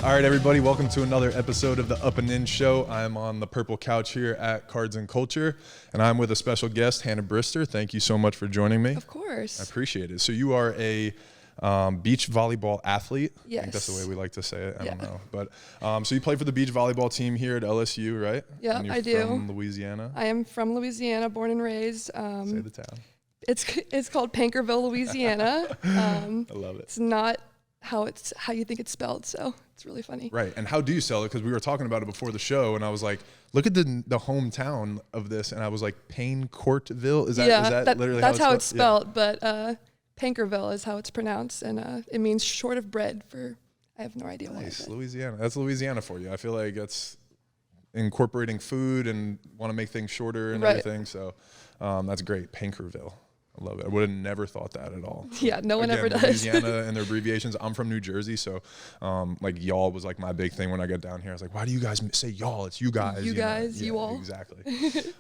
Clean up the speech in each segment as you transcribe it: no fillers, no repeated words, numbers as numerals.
All right, everybody, welcome to another episode of the Up and In Show. I'm on the purple couch here at Cards and Culture, and I'm with a special guest, Hananhs Brister. Thank you so much for joining me. Of course. I appreciate it. So you are a beach volleyball athlete. Yes. I think that's the way we like to say it. I don't know. But so you play for the beach volleyball team here at LSU, right? Yeah, and you're I do. From Louisiana? I am from Louisiana, born and raised. Say the town. It's called Pankerville, Louisiana. I love it. It's not how you think it's spelled, so it's really funny. Right. And how do you sell it? Because we were talking about it before the show, and I was like, look at the hometown of this, and I was like, Paincourtville? Is that literally that's how it's spelled? But Pankerville is how it's pronounced, and it means short of bread for, I have no idea why. Nice. Louisiana. That's Louisiana for you. I feel like that's incorporating food and want to make things shorter and everything. So that's great. Pankerville. I love it. I would have never thought that at all. Yeah, no one ever does. Louisiana and their abbreviations. I'm from New Jersey, so like y'all was like my big thing when I got down here. I was like, why do you guys say y'all? It's you guys. You guys, know? you all. Exactly.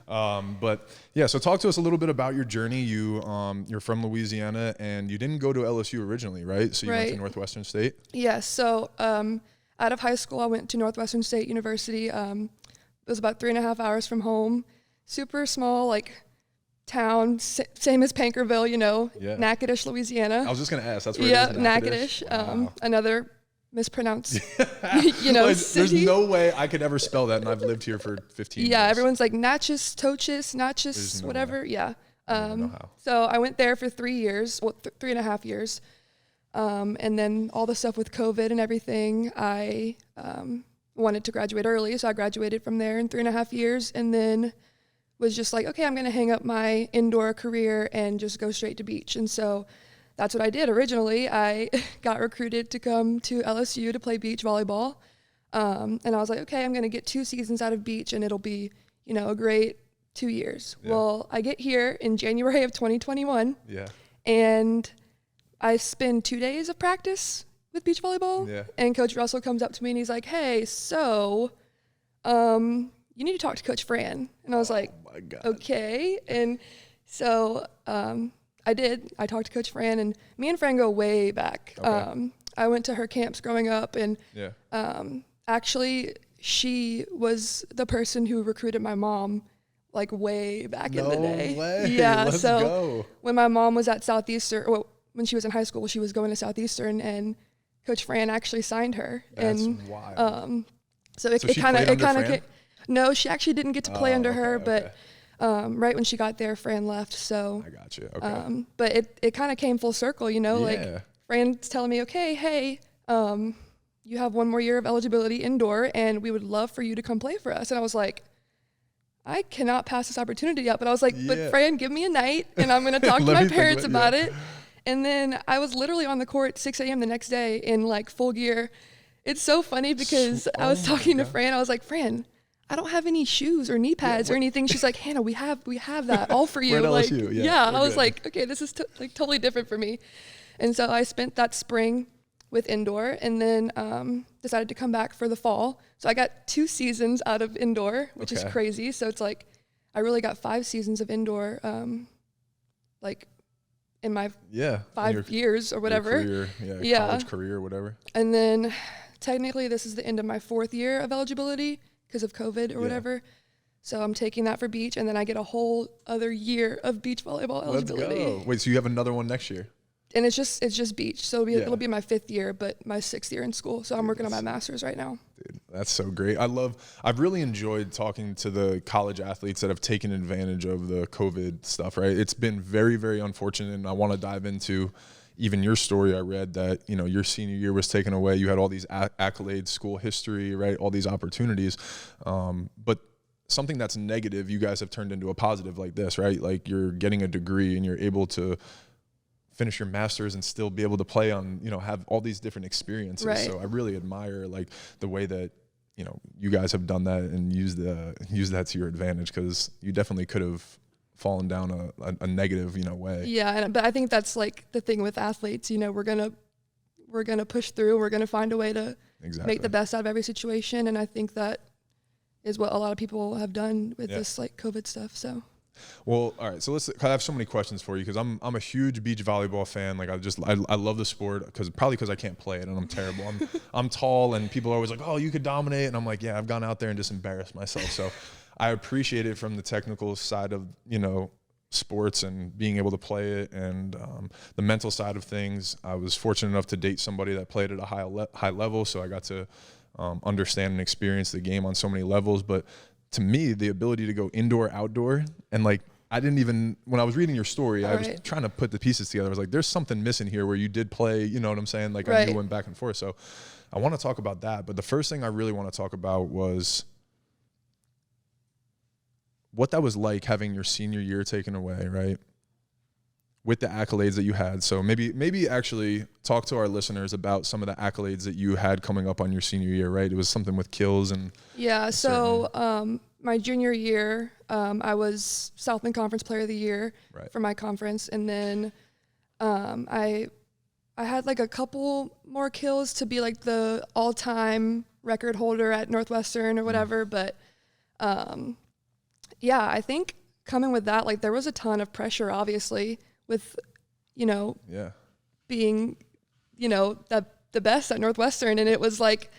But yeah, so talk to us a little bit about your journey. You're from Louisiana, and you didn't go to LSU originally, right? So you went to Northwestern State? Yeah, so out of high school, I went to Northwestern State University. It was about 3.5 hours from home. Super small, like, town, same as Pankerville, Natchitoches, Louisiana. I was just going to ask. That's where it is, Natchitoches. Wow. Another mispronounced, like, city. There's no way I could ever spell that, and I've lived here for 15 years. Yeah, everyone's like Natchez, Toches, Natchez, whatever. Way. Yeah. So I went there for 3 years, 3.5 years. And then all the stuff with COVID and everything, I wanted to graduate early, so I graduated from there in 3.5 years, and then was just like, okay, I'm going to hang up my indoor career and just go straight to beach. And so that's what I did originally. I got recruited to come to LSU to play beach volleyball. And I was like, okay, I'm going to get 2 seasons out of beach and it'll be, a great 2 years. Yeah. Well, I get here in January of 2021. Yeah. And I spend 2 days of practice with beach volleyball. Yeah. And Coach Russell comes up to me and he's like, hey, so, you need to talk to Coach Fran. And I was like, my God. Okay. And so I did. I talked to Coach Fran, and me and Fran go way back. Okay. I went to her camps growing up, and actually she was the person who recruited my mom like way back in the day. Way. Yeah. Let's go. When my mom was at Southeastern, when she was in high school, she was going to Southeastern, and Coach Fran actually signed her. That's and, wild. So it kind of no, she actually didn't get to play under her, but right when she got there, Fran left. So I got you. Okay. But it kind of came full circle, like Fran's telling me, okay, hey, you have 1 more year of eligibility indoor, and we would love for you to come play for us. And I was like, I cannot pass this opportunity up. But I was like, but Fran, give me a night, and I'm going to talk to my parents about it. And then I was literally on the court 6 a.m. the next day in like full gear. It's so funny because I was talking to Fran. I was like, Fran, I don't have any shoes or knee pads or anything. She's like, Hannah, we have that all for you. We're at like, LSU. I was like, okay, this is totally different for me. And so I spent that spring with indoor, and then decided to come back for the fall. So I got 2 seasons out of indoor, which is crazy. So it's like I really got 5 seasons of indoor, like in my 5 years or whatever. College career or whatever. And then technically this is the end of my 4th year of eligibility because of COVID or whatever. So I'm taking that for beach, and then I get a whole other year of beach volleyball eligibility. Let's go. Wait, so you have another one next year? And it's just beach. So it'll be my 5th year, but my 6th year in school. So I'm working on my master's right now. Dude, that's so great. I've really enjoyed talking to the college athletes that have taken advantage of the COVID stuff, right? It's been very, very unfortunate, and I want to dive into even your story. I read that, your senior year was taken away. You had all these accolades, school history, right? All these opportunities. But something that's negative, you guys have turned into a positive like this, right? Like you're getting a degree and you're able to finish your master's and still be able to play on, have all these different experiences. Right. So I really admire like the way that, you guys have done that and use that to your advantage, because you definitely could have fallen down a negative, way. Yeah. But I think that's like the thing with athletes, we're going to push through. We're going to find a way to make the best out of every situation. And I think that is what a lot of people have done with this like COVID stuff. So Well, all right. So I have so many questions for you because I'm a huge beach volleyball fan. Like I love the sport because I can't play it and I'm terrible. I'm tall and people are always like, oh, you could dominate, and I'm like, yeah, I've gone out there and just embarrassed myself. So I appreciate it from the technical side of sports and being able to play it, and the mental side of things. I was fortunate enough to date somebody that played at a high level, so I got to understand and experience the game on so many levels. But to me, the ability to go indoor, outdoor, and like I didn't even, when I was reading your story, I was trying to put the pieces together. I was like, there's something missing here where you did play, you know what I'm saying? Like I knew went back and forth. So I want to talk about that. But the first thing I really want to talk about was what that was like having your senior year taken away, right? With the accolades that you had. So maybe actually talk to our listeners about some of the accolades that you had coming up on your senior year, right? It was something with kills and so my junior year, I was Southland Conference Player of the Year for my conference, and then I had like a couple more kills to be like the all-time record holder at Northwestern or whatever, but yeah, I think coming with that, like there was a ton of pressure, obviously, with, being, the best at Northwestern. And it was like,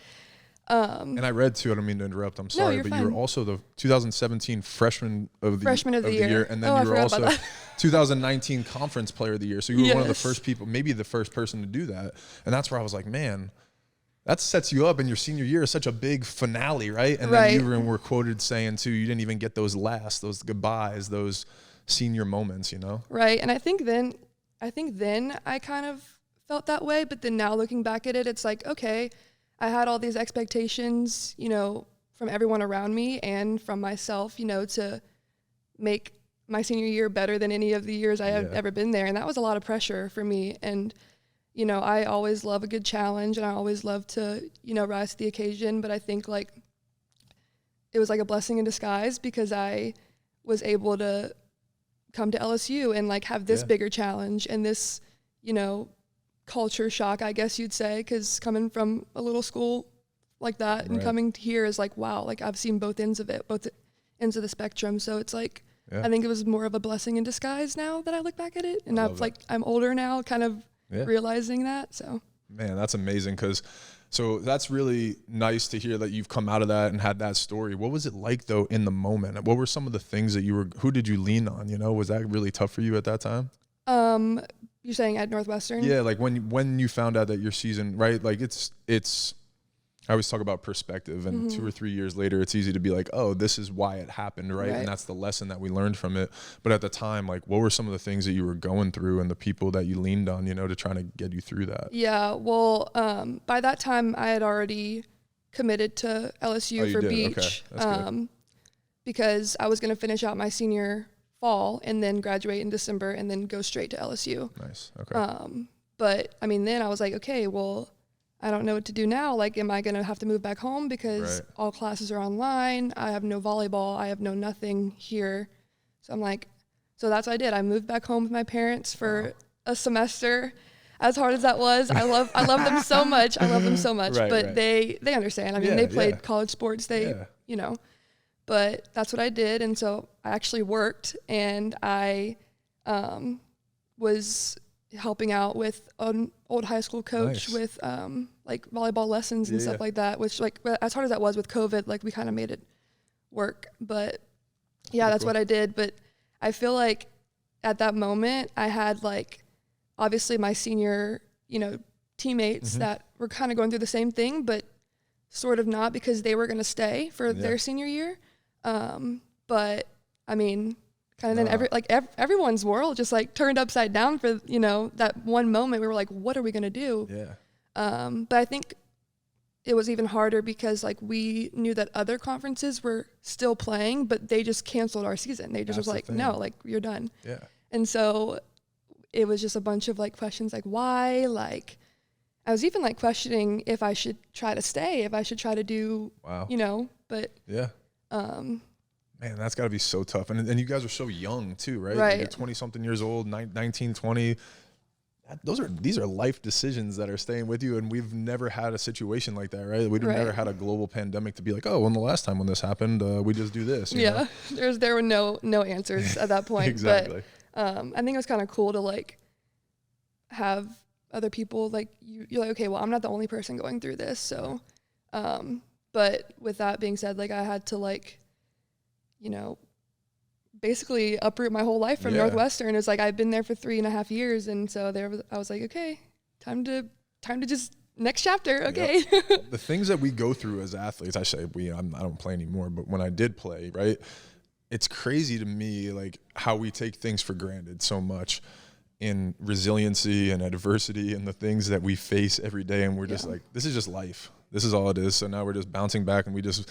and I read too, I don't mean to interrupt, I'm sorry, but you were also the 2017 freshman of the year. And then you were also 2019 conference player of the year. So you were one of the first people, maybe the first person to do that. And that's where I was like, man, that sets you up in your senior year is such a big finale, right? And then you were quoted saying too, you didn't even get those goodbyes, those senior moments, Right. And I think then I kind of felt that way, but then now looking back at it, it's like, okay, I had all these expectations, from everyone around me and from myself, to make my senior year better than any of the years I had ever been there. And that was a lot of pressure for me. And, I always love a good challenge and I always love to, rise to the occasion. But I think like it was like a blessing in disguise because I was able to come to LSU and like have this bigger challenge and this, culture shock, I guess you'd say, because coming from a little school like that and coming to here is like, wow, like I've seen both ends of it, both ends of the spectrum. So it's like, I think it was more of a blessing in disguise now that I look back at it. And I'm older now, kind of realizing that. So, man, that's amazing. So that's really nice to hear that you've come out of that and had that story. What was it like though in the moment? What were some of the things that who did you lean on? Was that really tough for you at that time? You're saying at Northwestern? Yeah, like when you found out that your season, right? Like it's I always talk about perspective, and 2 or 3 years later, it's easy to be like, oh, this is why it happened, right? And that's the lesson that we learned from it. But at the time, like, what were some of the things that you were going through and the people that you leaned on, to try to get you through that? Yeah, well, by that time, I had already committed to LSU for beach. Okay. That's good. Because I was going to finish out my senior fall and then graduate in December and then go straight to LSU. Nice. Okay. But I mean, then I was like, okay, well, I don't know what to do now. Like, am I going to have to move back home because all classes are online? I have no volleyball. I have no nothing here. So I'm like, so that's what I did. I moved back home with my parents for a semester. As hard as that was, I love them so much. I love them so much, but they understand. I mean, they played college sports. But that's what I did. And so I actually worked, and I was helping out with an old high school coach with like volleyball lessons and stuff like that, which like as hard as that was with COVID, like we kind of made it work. But that's what I did. But I feel like at that moment I had like obviously my senior, teammates that were kind of going through the same thing, but sort of not because they were going to stay for their senior year. But I mean, kind of then everyone's world just like turned upside down for, that one moment. We were like, what are we going to do? But I think it was even harder because like we knew that other conferences were still playing, but they just canceled our season. They just was like, no, like you're done. And so it was just a bunch of like questions like why, like I was even like questioning if I should try to stay, if I should try to do, but man, that's got to be so tough. And you guys are so young too, right? You're 20 something years old, 19, 20. these are life decisions that are staying with you, and we've never had a situation like that, right? We've never had a global pandemic to be like, oh, when the last time when this happened, we just do this. You know? There were no answers at that point. Exactly. But I think it was kind of cool to like have other people like you're like, okay, well, I'm not the only person going through this. So, but with that being said, like I had to like, you know, basically uproot my whole life from Northwestern. It's like I've been there for 3.5 years, and so I was like, okay, time to just next chapter. Okay. Yep. The things that we go through as athletes, I say I don't play anymore, but when I did play, right, it's crazy to me like how we take things for granted so much in resiliency and adversity and the things that we face every day, and we're just like, this is just life. This is all it is. So now we're just bouncing back and we just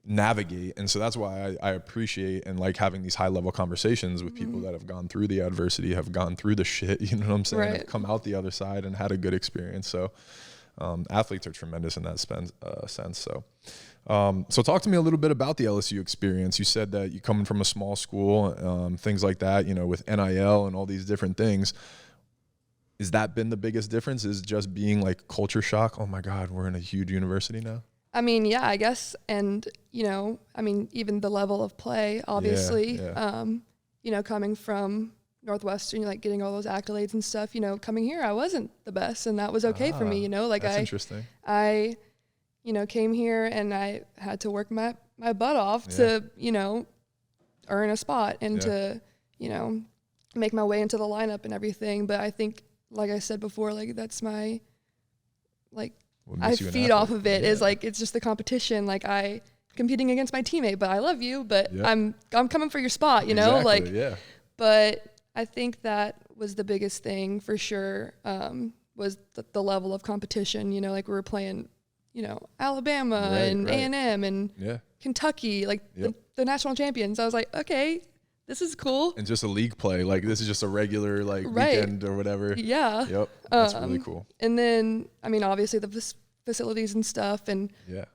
navigate. And so that's why I appreciate and like having these high level conversations with people that have gone through the adversity, have gone through the shit, you know what I'm saying, have come out the other side and had a good experience. So athletes are tremendous in that sense. So talk to me a little bit about the LSU experience. You said that you coming from a small school, things like that, you know, with NIL and all these different things. Has that been the biggest difference, is just being like culture shock? Oh my God, we're in a huge university now. I mean, yeah, I guess. And, you know, I mean, even the level of play, obviously, you know, coming from Northwestern, like getting all those accolades and stuff, you know, coming here, I wasn't the best, and that was okay for me, you know, like that's interesting. I, you know, came here and I had to work my butt off to, you know, earn a spot and to, you know, make my way into the lineup and everything. But I think, like I said before, like that's my, like, I feed off of it is like, it's just the competition. Like I competing against my teammate, but I love you, but I'm coming for your spot, you know, like, but I think that was the biggest thing for sure. Was the level of competition, you know, like we were playing, you know, Alabama and A&M and Kentucky, like the national champions. I was like, okay, this is cool. And just a league play, like this is just a regular like weekend or whatever. Yeah. Yep. That's really cool. And then, I mean, obviously the facilities and stuff and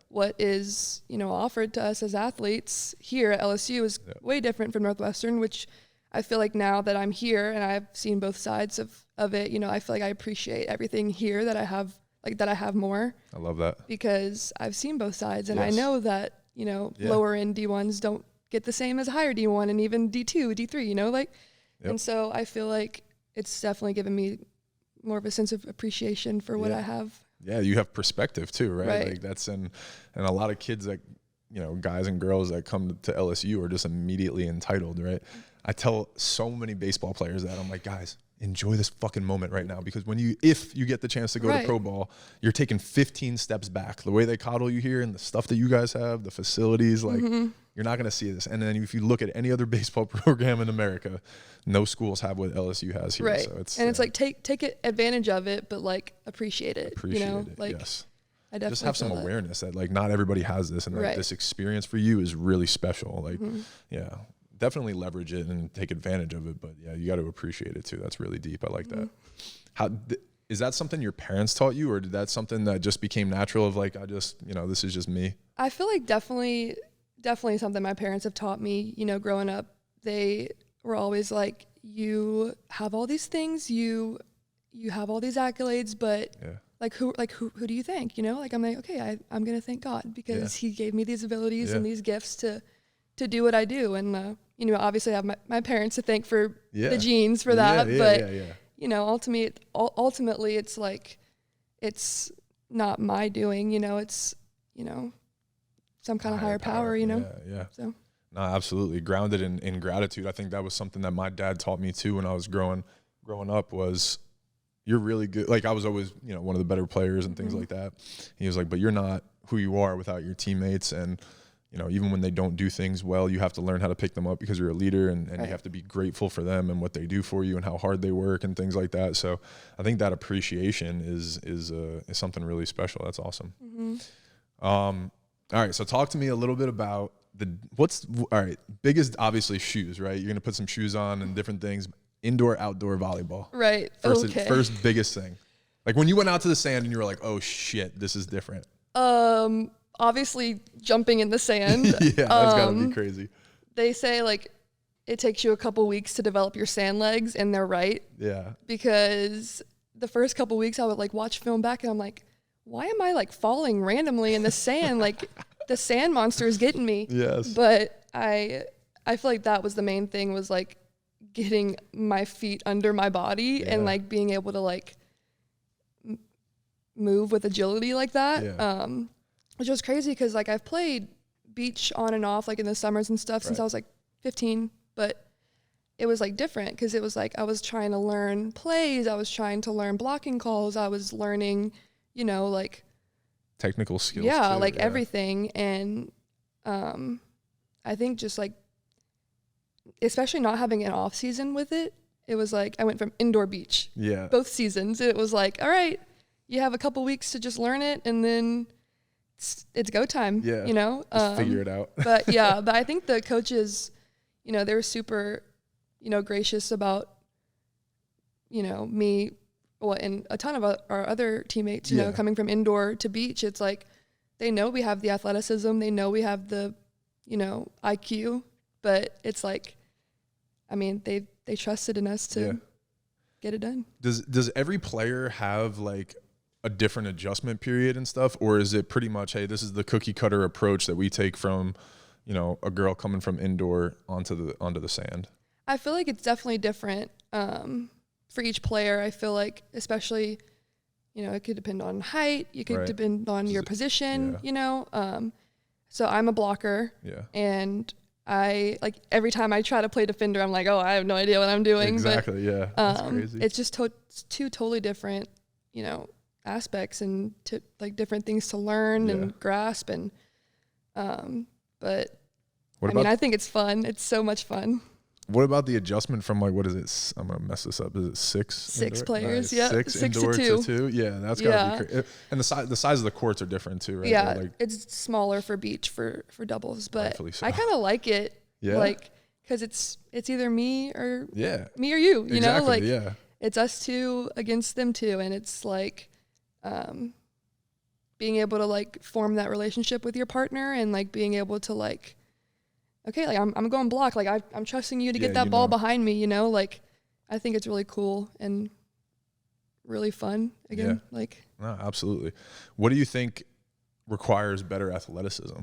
what is, you know, offered to us as athletes here at LSU is way different from Northwestern, which I feel like now that I'm here and I've seen both sides of it, you know, I feel like I appreciate everything here that I have more. I love that. Because I've seen both sides and I know that, you know, lower end D1s don't get the same as higher D1 and even D2, D3, you know, like, and so I feel like it's definitely given me more of a sense of appreciation for what I have. Yeah, you have perspective too, right? Like that's and a lot of kids that, you know, guys and girls that come to LSU are just immediately entitled, right? I tell so many baseball players that I'm like, guys, enjoy this fucking moment right now, because if you get the chance to go to pro ball, you're taking 15 steps back. The way they coddle you here and the stuff that you guys have, the facilities, like you're not going to see this. And then if you look at any other baseball program in America, no schools have what LSU has here. Right. So it's like take advantage of it, but like appreciate it. You know, like I definitely just have some awareness that like not everybody has this, and like this experience for you is really special. Like, definitely leverage it and take advantage of it. But yeah, you got to appreciate it too. That's really deep. I like that. How is that something your parents taught you, or did that something that just became natural of like, I just, you know, this is just me? I feel like definitely something my parents have taught me, you know, growing up. They were always like, you have all these things, you have all these accolades, but like who do you thank? You know, like I'm like, okay, I'm going to thank God because he gave me these abilities and these gifts to do what I do. And, you know, obviously I have my parents to thank for the genes for that. But, you know, ultimately it's like, it's not my doing, you know, it's, you know, some kind of higher power, you know? So. No, absolutely. Grounded in gratitude. I think that was something that my dad taught me too when I was growing up was, you're really good. Like I was always, you know, one of the better players and things like that. He was like, but you're not who you are without your teammates. And, you know, even when they don't do things well, you have to learn how to pick them up because you're a leader, and you have to be grateful for them and what they do for you and how hard they work and things like that. So I think that appreciation is something really special. That's awesome. All right. So talk to me a little bit about biggest, obviously shoes, right? You're going to put some shoes on and different things. Indoor, outdoor volleyball. Right. First biggest thing. Like when you went out to the sand and you were like, oh shit, this is different. Obviously jumping in the sand. That's gotta be crazy. They say like it takes you a couple weeks to develop your sand legs, and they're right. Yeah. Because the first couple weeks I would like watch film back and I'm like, why am I like falling randomly in the sand? Like the sand monster is getting me. Yes. But I feel like that was the main thing, was like getting my feet under my body and like being able to like move with agility like that. Yeah. Which was crazy because like I've played beach on and off like in the summers and stuff since I was like 15, but it was like different because it was like I was trying to learn plays, I was trying to learn blocking calls, I was learning, you know, like technical skills. Yeah, too, like everything. And I think just like, especially not having an off season with it, it was like I went from indoor beach. Yeah. Both seasons. It was like, all right, you have a couple weeks to just learn it and then it's go time. Yeah. You know? Just figure it out. But yeah, but I think the coaches, you know, they were super, you know, gracious about, you know, me, and a ton of our other teammates, you know, coming from indoor to beach. It's like, they know we have the athleticism, they know we have the, you know, IQ, but it's like, I mean, they trusted in us to get it done. Does every player have like a different adjustment period and stuff, or is it pretty much, hey, this is the cookie cutter approach that we take from, you know, a girl coming from indoor onto the sand? I feel like it's definitely different for each player. I feel like, especially, you know, it could depend on height, you could depend on your position, you know. So I'm a blocker, and I like every time I try to play defender, I'm like, oh, I have no idea what I'm doing. Exactly, but, that's crazy. It's just two totally different, you know, aspects and like different things to learn and grasp. And but I mean, I think it's fun. It's so much fun. What about the adjustment from like, what is it? I'm gonna mess this up. Is it six indoor? Players? Nice. Yeah, 6 indoor to 2. Yeah, that's gotta be crazy. And the size of the courts are different too, right? Yeah, like, it's smaller for beach for doubles, but so. I kind of like it. Yeah, like because it's either me or you. You exactly, know, like it's us two against them two, and it's like being able to like form that relationship with your partner and like being able to like, okay, like I'm going block. Like I'm trusting you to get that ball behind me, you know? Like I think it's really cool and really fun again. Like no, absolutely. What do you think requires better athleticism?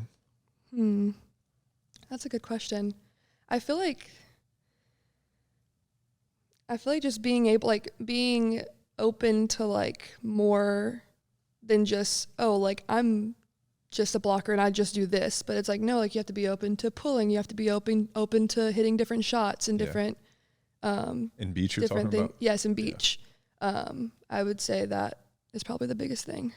That's a good question. I feel like just being open to like more than just, oh, like I'm just a blocker and I just do this, but it's like, no, like you have to be open to pulling, you have to be open to hitting different shots and different in beach you're talking about? Yes, in beach. I would say that is probably the biggest thing.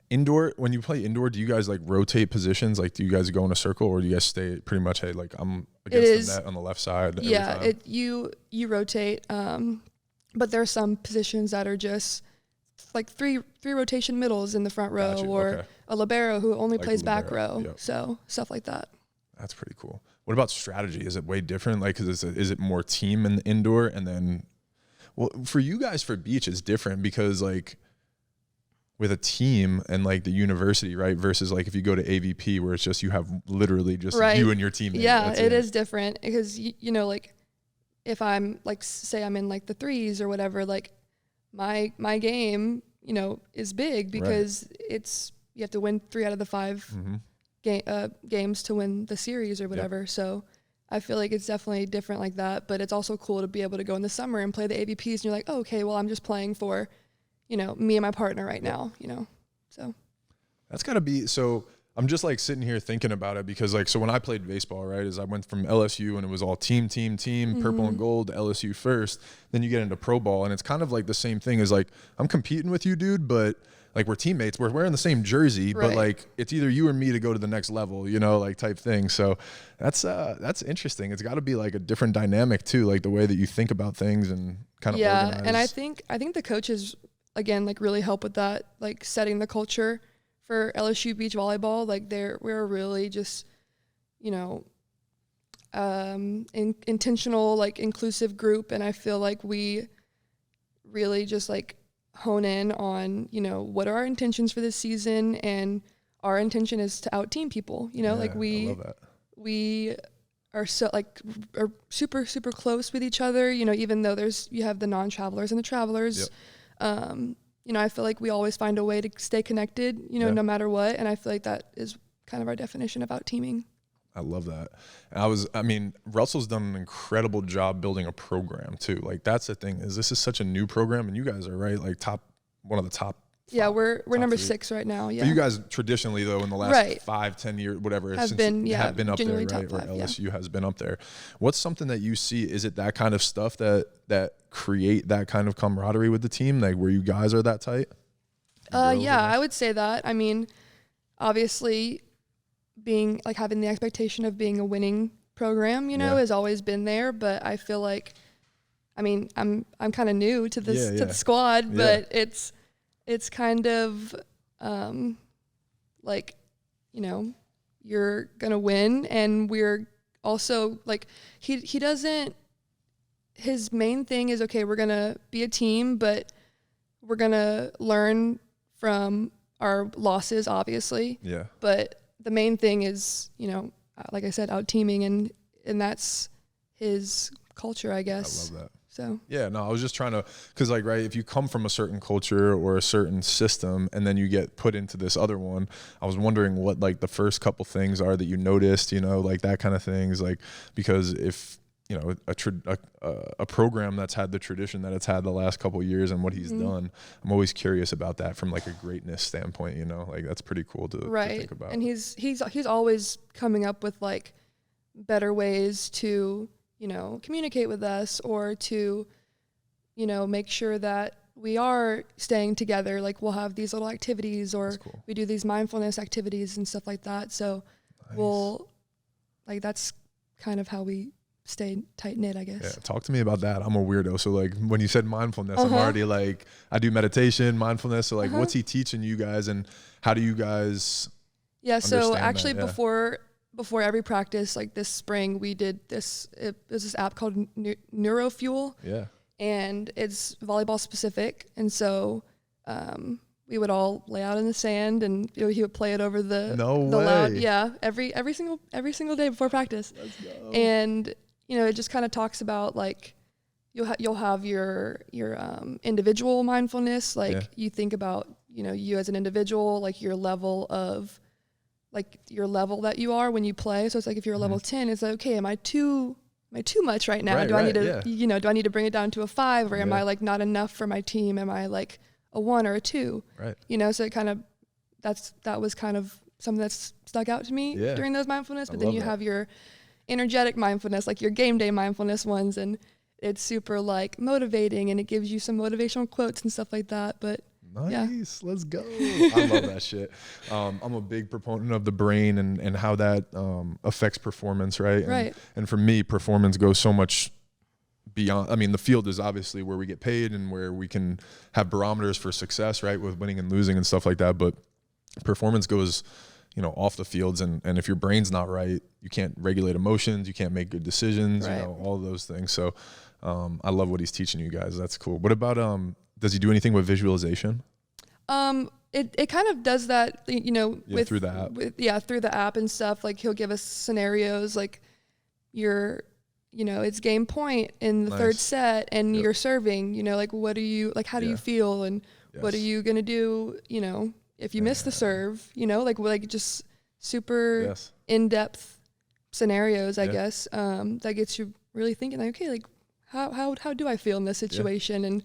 Indoor, when you play indoor, do you guys like rotate positions? Like do you guys go in a circle, or do you guys stay pretty much, hey, like I'm against the net on the left side? Yeah, you rotate, but there are some positions that are just like three rotation middles in the front row, or a libero who only plays back row. So stuff like that. That's pretty cool. What about strategy? Is it way different? Like, is it more team in the indoor, and then, well, for you guys for beach it's different because like with a team and like the university, right? Versus like if you go to AVP where it's just, you have literally just you and your team. Yeah, it is different because you know, like if I'm like, say I'm in like the threes or whatever, like my game, you know, is big because you have to win 3 out of the 5 games to win the series or whatever. So I feel like it's definitely different like that, but it's also cool to be able to go in the summer and play the AVPs and you're like, oh, okay, well, I'm just playing for, you know, me and my partner right now, you know, so. That's gotta be, so I'm just like sitting here thinking about it because like, so when I played baseball, right, is I went from LSU and it was all team, purple and gold to LSU first. Then you get into pro ball and it's kind of like the same thing as like, I'm competing with you, dude, but like we're teammates, we're wearing the same jersey, but like it's either you or me to go to the next level, you know, like type thing. So that's interesting. It's gotta be like a different dynamic too, like the way that you think about things and kind of organize. And I think the coaches, again, like really help with that, like setting the culture for LSU Beach Volleyball. Like we're really just, you know, intentional, like inclusive group. And I feel like we really just like hone in on, you know, what are our intentions for this season, and our intention is to out team people, you know, like we are so like are super super close with each other. You know, even though you have the non-travelers and the travelers. Yep. You know, I feel like we always find a way to stay connected. You know, no matter what. And I feel like that is kind of our definition of out teaming. I love that. I mean, Russell's done an incredible job building a program too. Like that's the thing is this is such a new program, and you guys are right, like one of the top. Yeah, we're number 6 right now. Yeah, but you guys traditionally though in the last 5-10 years, whatever, have been up there, right? Or LSU has been up there. What's something that you see? Is it that kind of stuff that create that kind of camaraderie with the team, like where you guys are that tight? Yeah, I would say that. I mean, obviously, being like having the expectation of being a winning program, you know, has always been there. But I feel like, I mean, I'm kind of new to this to the squad, but it's kind of like, you know, you're gonna win, and we're also like he doesn't. His main thing is, okay, we're gonna be a team, but we're gonna learn from our losses, obviously. Yeah. But the main thing is, you know, like I said, out teaming, and that's his culture, I guess. I love that. So yeah, no, I was just trying to, because like, right, if you come from a certain culture or a certain system and then you get put into this other one, I was wondering what like the first couple things are that you noticed, you know, like that kind of things, like, because if, you know, a program that's had the tradition that it's had the last couple of years and what he's done, I'm always curious about that from like a greatness standpoint, you know, like that's pretty cool to think about. And he's always coming up with like better ways to, you know, communicate with us or to, you know, make sure that we are staying together. Like we'll have these little activities or we do these mindfulness activities and stuff like that. So we'll like, that's kind of how we stay tight knit, I guess. Yeah, talk to me about that. I'm a weirdo. So like when you said mindfulness, I'm already like, I do meditation, mindfulness. So like what's he teaching you guys and how do you guys so actually before every practice, like this spring, we did this, it was this app called Neurofuel. Yeah. And it's volleyball specific. And so we would all lay out in the sand and you know, he would play it over the loud. Yeah. Every single day before practice. Let's go. And you know, it just kind of talks about like you'll have your individual mindfulness, like you think about, you know, you as an individual, like your level that you are when you play. So it's like if you're a level 10, it's like, okay, am I too much right now? Do I need to you know, do I need to bring it down to a 5 or am I like not enough for my team? Am I like a 1 or a 2? Right. You know, so it kind of that was kind of something that's stuck out to me during those mindfulness. But then you have your energetic mindfulness, like your game day mindfulness ones, and it's super like motivating and it gives you some motivational quotes and stuff like that. But nice, let's go. I love that shit. I'm a big proponent of the brain and how that affects performance, right? And for me, performance goes so much beyond. I mean, the field is obviously where we get paid and where we can have barometers for success, right, with winning and losing and stuff like that. But performance goes, you know, off the fields, and if your brain's not right, you can't regulate emotions, you can't make good decisions, you know, all of those things. So I love what he's teaching you guys. That's cool. What about does he do anything with visualization? It kind of does that, you know, through the app. Through the app and stuff. Like he'll give us scenarios like you know, it's game point in the third set and you're serving, you know, like what are you, like how do you feel and what are you going to do, you know, if you miss the serve, you know, like just super in-depth scenarios, I guess, that gets you really thinking like, okay, like how do I feel in this situation and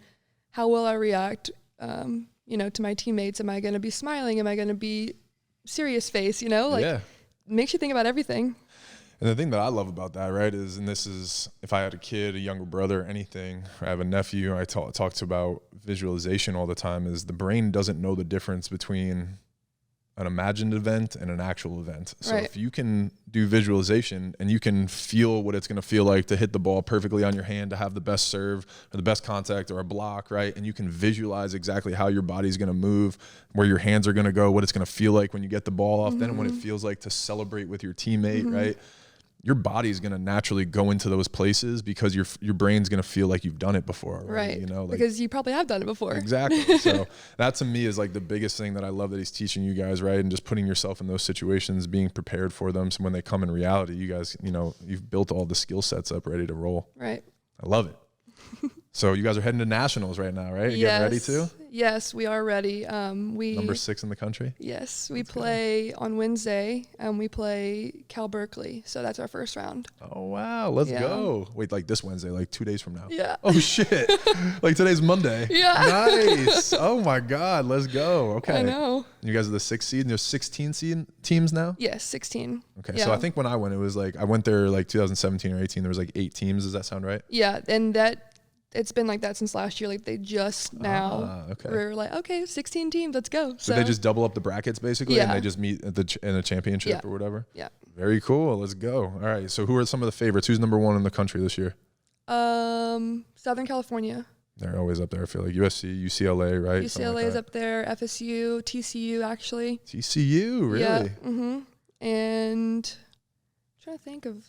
how will I react, you know, to my teammates? Am I going to be smiling? Am I going to be serious face? You know, like makes you think about everything. And the thing that I love about that, right, is, and this is, if I had a kid, a younger brother, anything, I have a nephew, I talked about visualization all the time, is the brain doesn't know the difference between an imagined event and an actual event. So if you can do visualization and you can feel what it's going to feel like to hit the ball perfectly on your hand, to have the best serve or the best contact or a block, right? And you can visualize exactly how your body's going to move, where your hands are going to go, what it's going to feel like when you get the ball off, then when it feels like to celebrate with your teammate, right? your body's going to naturally go into those places because your brain's going to feel like you've done it before already, right. you know, like, because you probably have done it before. Exactly. So that to me is like the biggest thing that I love that he's teaching you guys, right? And just putting yourself in those situations, being prepared for them. So when they come in reality, you guys, you know, you've built all the skill sets up ready to roll. Right. I love it. So you guys are heading to nationals right now, right? You yes. getting ready to? Yes, we are ready. Number 6 in the country? Yes, we play on Wednesday, and we play Cal Berkeley. So that's our first round. Oh, wow. Let's go. Wait, like this Wednesday, like 2 days from now? Yeah. Oh, shit. Like today's Monday. Yeah. Nice. Oh, my God. Let's go. Okay. I know. You guys are the 6th seed, and there's 16 seed teams now? Yes, 16. Okay. Yeah. So I think when I went, it was like, I went there like 2017 or 18. There was like 8 teams. Does that sound right? Yeah, and it's been like that since last year. Like they just now were like, okay, 16 teams, let's go. So they just double up the brackets basically, and they just meet at in a championship or whatever? Yeah. Very cool. Let's go. All right. So who are some of the favorites? Who's number 1 in the country this year? Southern California. They're always up there. I feel like USC, UCLA, right? UCLA is up there. FSU, TCU, actually. TCU, really? Yeah. Mm-hmm. And I'm trying to think of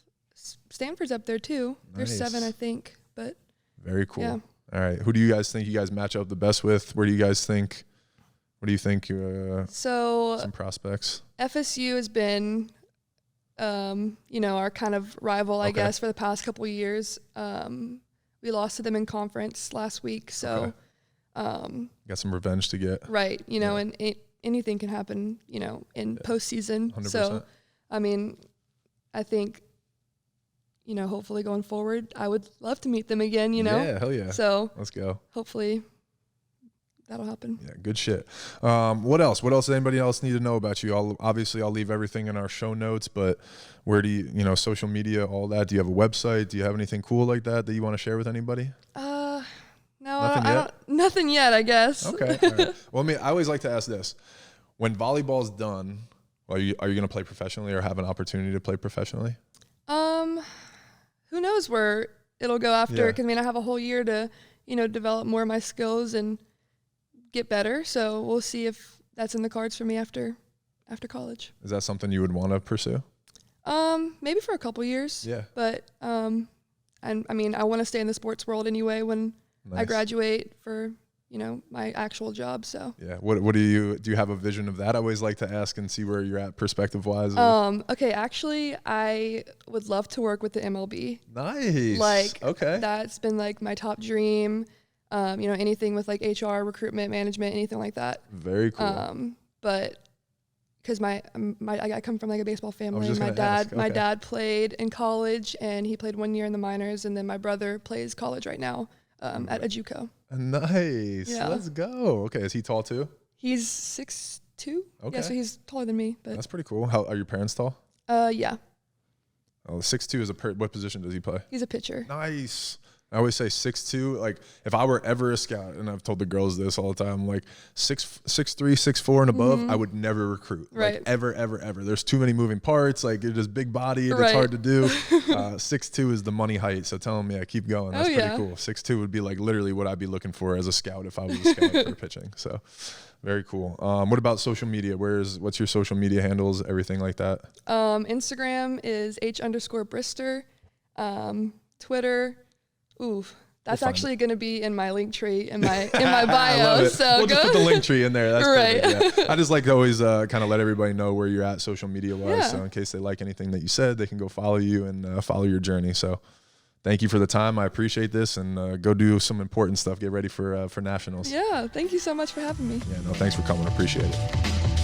Stanford's up there too. There's 7, I think. But very cool. Yeah. All right. Who do you guys think you guys match up the best with? What do you think? Some prospects? FSU has been, you know, our kind of rival, I guess, for the past couple of years. We lost to them in conference last week. So, got some revenge to get. Right. You know, and anything can happen, you know, in postseason. 100%. So, I mean, I think, you know, hopefully going forward, I would love to meet them again, you know? Yeah, hell yeah. So let's go. Hopefully that'll happen. Yeah, good shit. What else? What else does anybody else need to know about you? I'll leave everything in our show notes, but where do you know, social media, all that? Do you have a website? Do you have anything cool like that you want to share with anybody? No, nothing yet, I guess. Okay. All right. Well, I always like to ask this. When volleyball's done, are you going to play professionally or have an opportunity to play professionally? Who knows where it'll go after? Because I have a whole year to, you know, develop more of my skills and get better. So we'll see if that's in the cards for me after college. Is that something you would want to pursue? Maybe for a couple years. Yeah. But and I want to stay in the sports world anyway when I graduate for, you know, my actual job. So yeah. What do you have a vision of that? I always like to ask and see where you're at perspective wise. Okay, actually I would love to work with the MLB. Nice. Like that's been like my top dream. You know, anything with like HR, recruitment, management, anything like that. Very cool. But because I come from like a baseball family. My dad played in college and he played 1 year in the minors, and then my brother plays college right now at a JUCO. Nice. Yeah. Let's go. Okay, is he tall too? He's 6'2". Okay. Yeah, so he's taller than me. But that's pretty cool. How are your parents tall? Yeah. Oh, 6'2" is what position does he play? He's a pitcher. Nice. I always say 6'2". Like if I were ever a scout, and I've told the girls this all the time, like 6'3", 6'4" and above, I would never recruit. Right. Like ever. There's too many moving parts. Like you're just big body and it's hard to do. 6'2" is the money height. So tell them, keep going. That's pretty cool. 6'2" would be like literally whatD be looking for as a scout if I was a scout for pitching. So very cool. What about social media? What's your social media handles? Everything like that? Instagram is H_Brister. Twitter. Ooh, that's actually going to be in my link tree in my bio. So we'll just put the link tree in there. That's perfect. Yeah. I just like to always kind of let everybody know where you're at social media wise. So in case they like anything that you said, they can go follow you and follow your journey. So thank you for the time. I appreciate this, and go do some important stuff. Get ready for nationals. Yeah. Thank you so much for having me. Yeah. No, thanks for coming. Appreciate it.